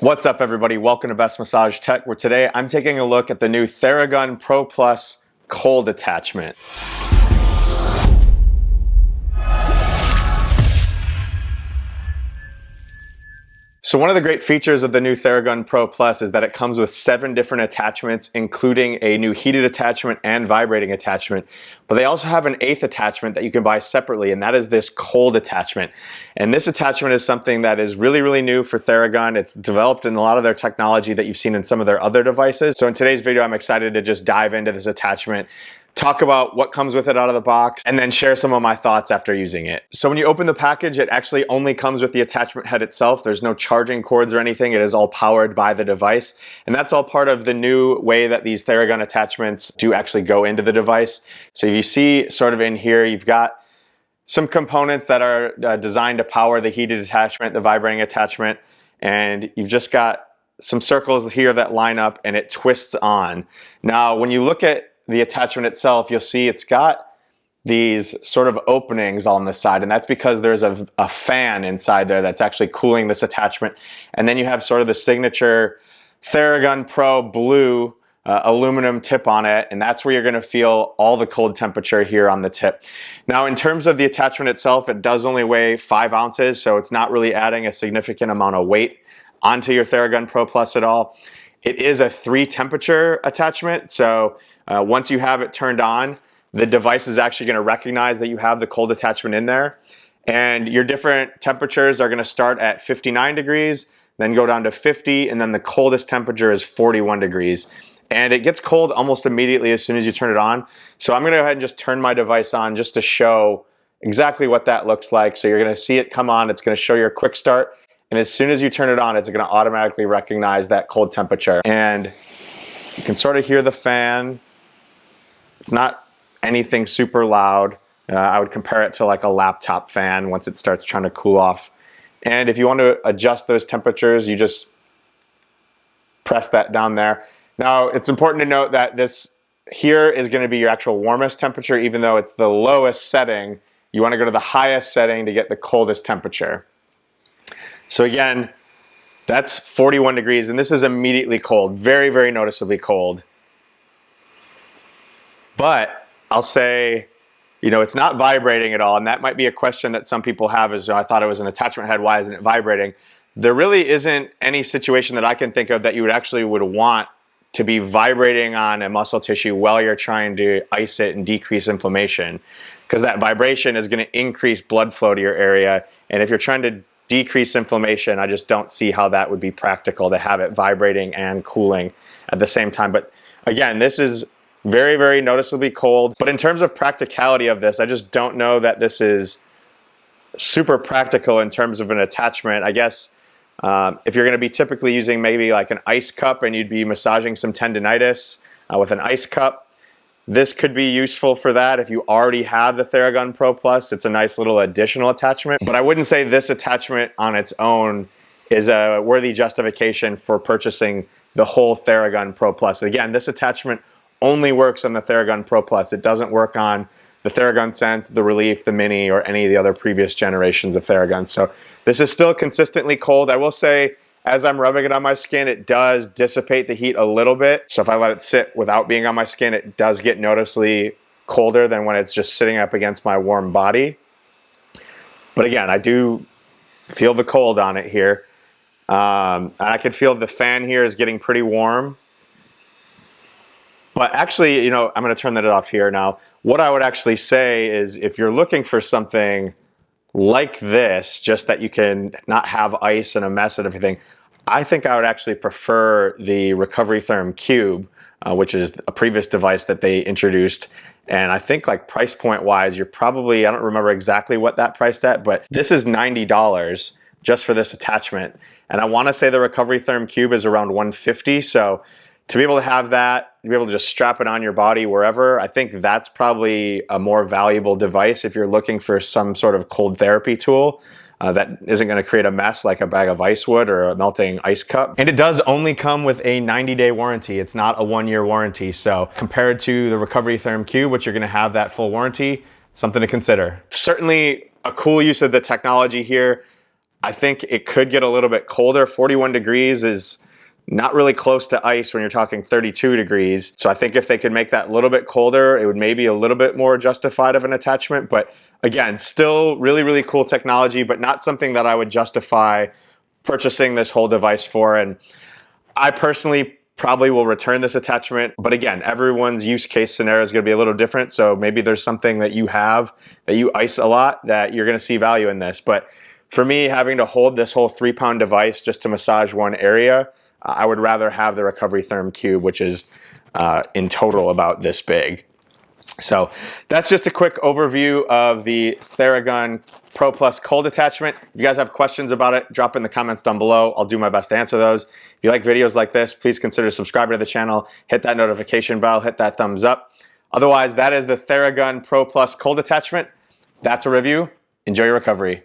What's up, everybody? Welcome to Best Massage Tech, where today I'm taking a look at the new Theragun Pro Plus cold attachment. So one of the great features of the new Theragun Pro Plus is that it comes with 7 different attachments, including a new heated attachment and vibrating attachment. But they also have an 8th attachment that you can buy separately, and that is this cold attachment. And this attachment is something that is really new for Theragun. It's developed in a lot of their technology that you've seen in some of their other devices. So in today's video, I'm excited to just dive into this attachment, talk about what comes with it out of the box, and then share some of my thoughts after using it. So when you open the package, it actually only comes with the attachment head itself. There's no charging cords or anything. It is all powered by the device. And that's all part of the new way that these Theragun attachments do actually go into the device. So if you see sort of in here, you've got some components that are designed to power the heated attachment, the vibrating attachment, and you've just got some circles here that line up and it twists on. Now, when you look at the attachment itself, you'll see it's got these sort of openings on the side, and that's because there's a fan inside there that's actually cooling this attachment. And then you have sort of the signature Theragun Pro blue aluminum tip on it, and that's where you're going to feel all the cold temperature here on the tip. Now, in terms of the attachment itself, it does only weigh 5 ounces, so it's not really adding a significant amount of weight onto your Theragun Pro Plus at all. It is a 3 temperature attachment, so once you have it turned on, the device is actually going to recognize that you have the cold attachment in there. And your different temperatures are going to start at 59 degrees, then go down to 50, and then the coldest temperature is 41 degrees. And it gets cold almost immediately as soon as you turn it on. So I'm going to go ahead and just turn my device on just to show exactly what that looks like. So you're going to see it come on. It's going to show you a quick start. And as soon as you turn it on, it's going to automatically recognize that cold temperature. And you can sort of hear the fan. It's not anything super loud. I would compare it to like a laptop fan once it starts trying to cool off. And if you want to adjust those temperatures, you just press that down there. Now, it's important to note that this here is going to be your actual warmest temperature, even though it's the lowest setting. You want to go to the highest setting to get the coldest temperature. So again, that's 41 degrees, and this is immediately cold, very noticeably cold. But I'll say, you know, it's not vibrating at all, and that might be a question that some people have is, I thought it was an attachment head, why isn't it vibrating? There really isn't any situation that I can think of that you would want to be vibrating on a muscle tissue while you're trying to ice it and decrease inflammation, because that vibration is going to increase blood flow to your area, and if you're trying to decrease inflammation, I just don't see how that would be practical to have it vibrating and cooling at the same time. But again, this is very noticeably cold. But in terms of practicality of this, I just don't know that this is super practical in terms of an attachment. I guess if you're going to be typically using maybe like an ice cup and you'd be massaging some tendinitis with an ice cup, this could be useful for that. If you already have the Theragun Pro Plus, it's a nice little additional attachment. But I wouldn't say this attachment on its own is a worthy justification for purchasing the whole Theragun Pro Plus. Again, this attachment only works on the Theragun Pro Plus. It doesn't work on the Theragun Sense, the Relief, the Mini, or any of the other previous generations of Theragun. So this is still consistently cold. I will say, as I'm rubbing it on my skin, it does dissipate the heat a little bit. So if I let it sit without being on my skin, it does get noticeably colder than when it's just sitting up against my warm body. But again, I do feel the cold on it here. And I can feel the fan here is getting pretty warm. But actually, you know, I'm going to turn that off here now. What I would actually say is if you're looking for something like this, just that you can not have ice and a mess and everything, I think I would actually prefer the Recovery Therm Cube, which is a previous device that they introduced. And I think like price point wise, you're probably, I don't remember exactly what that priced at, but this is $90 just for this attachment. And I want to say the Recovery Therm Cube is around $150. So to be able to have that, to be able to just strap it on your body wherever, I think that's probably a more valuable device if you're looking for some sort of cold therapy tool that isn't going to create a mess like a bag of ice would or a melting ice cup. And it does only come with a 90-day warranty. It's not a 1-year warranty. So compared to the Recovery Therm Cube, which you're going to have that full warranty, something to consider. Certainly a cool use of the technology here. I think it could get a little bit colder. 41 degrees is not really close to ice when you're talking 32 degrees. So I think if they could make that a little bit colder, it would maybe a little bit more justified of an attachment. But again, still really, really cool technology, but not something that I would justify purchasing this whole device for. And I personally probably will return this attachment. But again, everyone's use case scenario is going to be a little different. So maybe there's something that you have that you ice a lot that you're going to see value in this. But for me, having to hold this whole 3-pound device just to massage one area, I would rather have the Recovery Therm Cube, which is in total about this big. So that's just a quick overview of the Theragun Pro Plus cold attachment. If you guys have questions about it, drop in the comments down below. I'll do my best to answer those. If you like videos like this, please consider subscribing to the channel, hit that notification bell, hit that thumbs up. Otherwise, that is the Theragun Pro Plus cold attachment. That's a review. Enjoy your recovery.